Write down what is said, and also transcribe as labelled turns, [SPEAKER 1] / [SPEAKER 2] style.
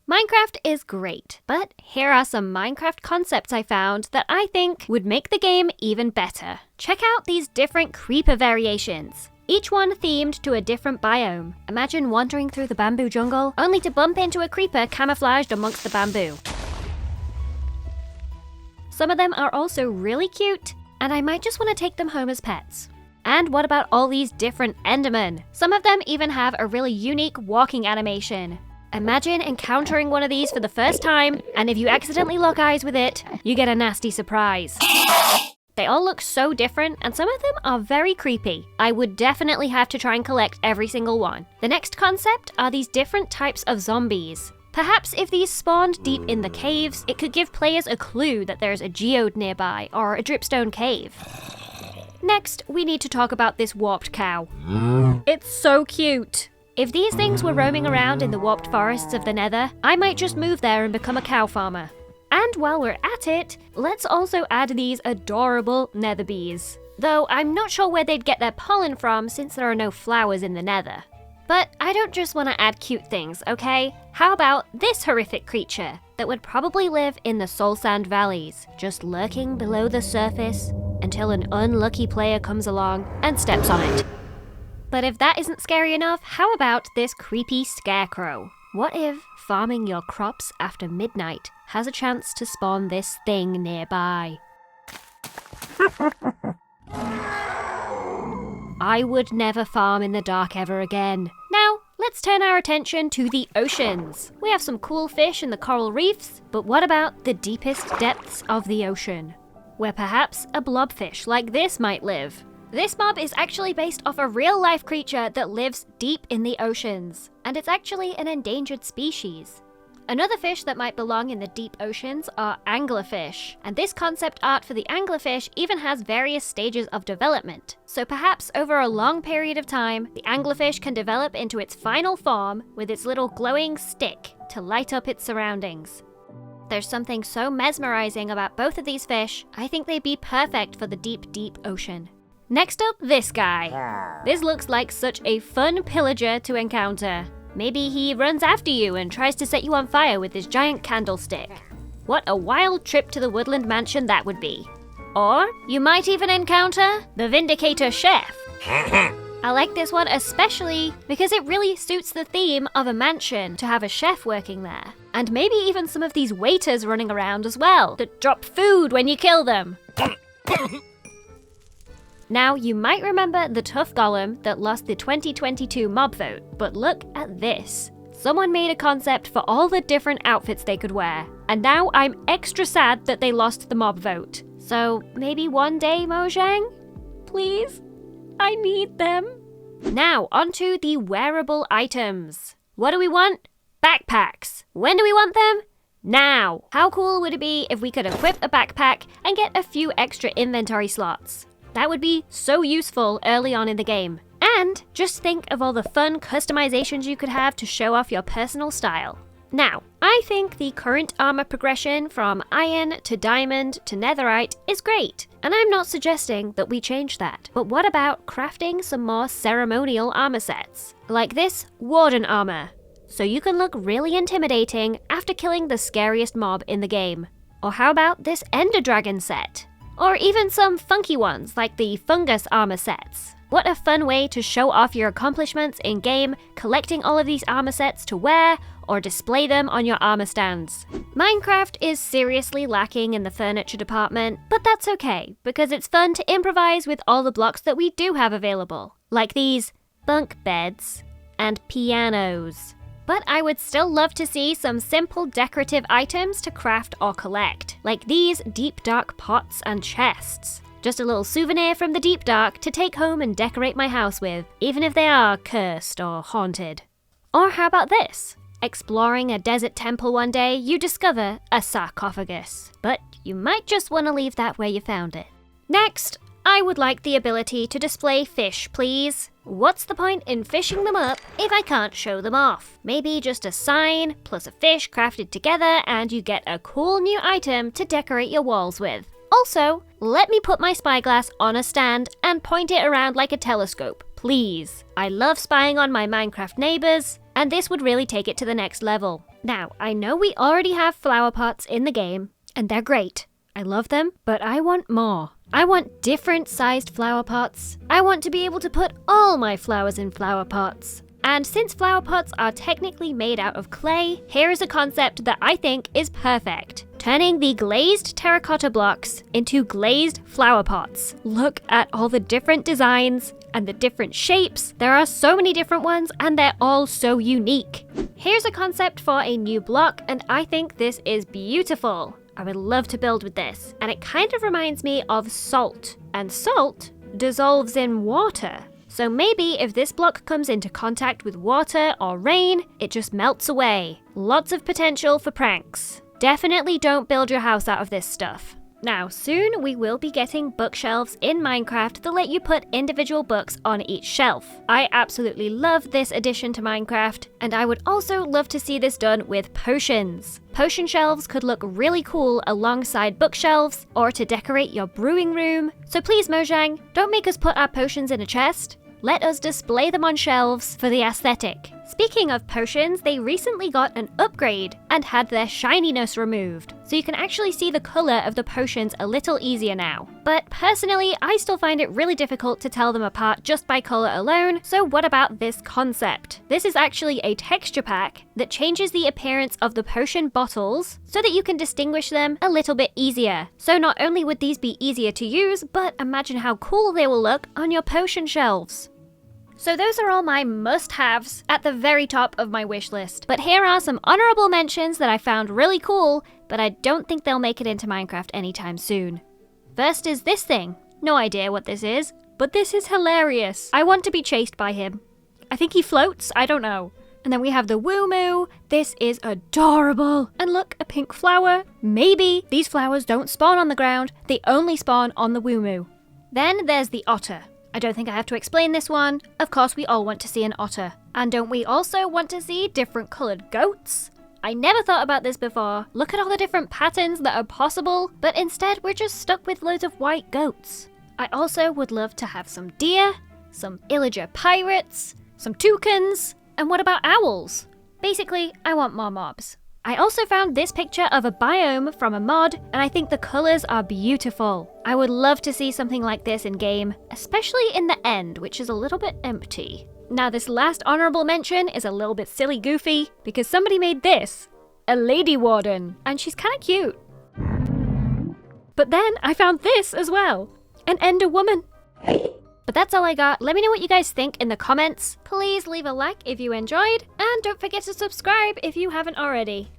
[SPEAKER 1] Minecraft is great, but here are some Minecraft concepts I found that I think would make the game even better. Check out these different creeper variations, each one themed to a different biome. Imagine wandering through the bamboo jungle, only to bump into a creeper camouflaged amongst the bamboo. Some of them are also really cute, and I might just want to take them home as pets. And what about all these different Endermen? Some of them even have a really unique walking animation. Imagine encountering one of these for the first time, and if you accidentally lock eyes with it, you get a nasty surprise. They all look so different, and some of them are very creepy. I would definitely have to try and collect every single one. The next concept are these different types of zombies. Perhaps if these spawned deep in the caves, it could give players a clue that there's a geode nearby, or a dripstone cave. Next, we need to talk about this warped cow. It's so cute! If these things were roaming around in the warped forests of the Nether, I might just move there and become a cow farmer. And while we're at it, let's also add these adorable nether bees. Though I'm not sure where they'd get their pollen from since there are no flowers in the Nether. But I don't just want to add cute things, okay? How about this horrific creature that would probably live in the Soul Sand Valleys, just lurking below the surface until an unlucky player comes along and steps on it. But if that isn't scary enough, how about this creepy scarecrow? What if farming your crops after midnight has a chance to spawn this thing nearby? I would never farm in the dark ever again. Now, let's turn our attention to the oceans. We have some cool fish in the coral reefs, but what about the deepest depths of the ocean, where perhaps a blobfish like this might live? This mob is actually based off a real-life creature that lives deep in the oceans, and it's actually an endangered species. Another fish that might belong in the deep oceans are anglerfish, and this concept art for the anglerfish even has various stages of development. So perhaps over a long period of time, the anglerfish can develop into its final form with its little glowing stick to light up its surroundings. There's something so mesmerizing about both of these fish, I think they'd be perfect for the deep, deep ocean. Next up, this guy. This looks like such a fun pillager to encounter. Maybe he runs after you and tries to set you on fire with his giant candlestick. What a wild trip to the Woodland Mansion that would be. Or you might even encounter the Vindicator Chef. I like this one especially because it really suits the theme of a mansion to have a chef working there. And maybe even some of these waiters running around as well that drop food when you kill them. Now, you might remember the tough golem that lost the 2022 mob vote, but look at this. Someone made a concept for all the different outfits they could wear, and now I'm extra sad that they lost the mob vote. So maybe one day, Mojang? Please? I need them. Now, onto the wearable items. What do we want? Backpacks. When do we want them? Now. How cool would it be if we could equip a backpack and get a few extra inventory slots? That would be so useful early on in the game. And just think of all the fun customizations you could have to show off your personal style. Now, I think the current armor progression from iron to diamond to netherite is great, and I'm not suggesting that we change that. But what about crafting some more ceremonial armor sets? Like this warden armor, so you can look really intimidating after killing the scariest mob in the game. Or how about this ender dragon set? Or even some funky ones like the fungus armor sets. What a fun way to show off your accomplishments in-game, collecting all of these armor sets to wear or display them on your armor stands. Minecraft is seriously lacking in the furniture department, but that's okay, because it's fun to improvise with all the blocks that we do have available, like these bunk beds and pianos. But I would still love to see some simple decorative items to craft or collect, like these deep dark pots and chests. Just a little souvenir from the deep dark to take home and decorate my house with, even if they are cursed or haunted. Or how about this? Exploring a desert temple one day, you discover a sarcophagus, but you might just want to leave that where you found it. Next, I would like the ability to display fish, please. What's the point in fishing them up if I can't show them off? Maybe just a sign plus a fish crafted together and you get a cool new item to decorate your walls with. Also, let me put my spyglass on a stand and point it around like a telescope, please. I love spying on my Minecraft neighbors, and this would really take it to the next level. Now, I know we already have flower pots in the game, and they're great. I love them, but I want more. I want different sized flower pots. I want to be able to put all my flowers in flower pots. And since flower pots are technically made out of clay, here is a concept that I think is perfect. Turning the glazed terracotta blocks into glazed flower pots. Look at all the different designs and the different shapes. There are so many different ones and they're all so unique. Here's a concept for a new block and I think this is beautiful. I would love to build with this. And it kind of reminds me of salt. And salt dissolves in water. So maybe if this block comes into contact with water or rain, it just melts away. Lots of potential for pranks. Definitely don't build your house out of this stuff. Now, soon we will be getting bookshelves in Minecraft that let you put individual books on each shelf. I absolutely love this addition to Minecraft, and I would also love to see this done with potions. Potion shelves could look really cool alongside bookshelves, or to decorate your brewing room. So please, Mojang, don't make us put our potions in a chest. Let us display them on shelves for the aesthetic. Speaking of potions, they recently got an upgrade and had their shininess removed, so you can actually see the colour of the potions a little easier now. But personally, I still find it really difficult to tell them apart just by colour alone, so what about this concept? This is actually a texture pack that changes the appearance of the potion bottles so that you can distinguish them a little bit easier. So not only would these be easier to use, but imagine how cool they will look on your potion shelves. So those are all my must-haves at the very top of my wish list. But here are some honorable mentions that I found really cool, but I don't think they'll make it into Minecraft anytime soon. First is this thing. No idea what this is, but this is hilarious. I want to be chased by him. I think he floats, I don't know. And then we have the Woo Moo. This is adorable. And look, a pink flower. Maybe these flowers don't spawn on the ground, they only spawn on the Woo Moo. Then there's the otter. I don't think I have to explain this one. Of course, we all want to see an otter. And don't we also want to see different coloured goats? I never thought about this before. Look at all the different patterns that are possible, but instead we're just stuck with loads of white goats. I also would love to have some deer, some illager pirates, some toucans, and what about owls? Basically, I want more mobs. I also found this picture of a biome from a mod, and I think the colours are beautiful. I would love to see something like this in game, especially in the end, which is a little bit empty. Now this last honourable mention is a little bit silly goofy, because somebody made this, a lady warden, and she's kind of cute. But then I found this as well, an ender woman. But that's all I got. Let me know what you guys think in the comments. Please leave a like if you enjoyed, and don't forget to subscribe if you haven't already.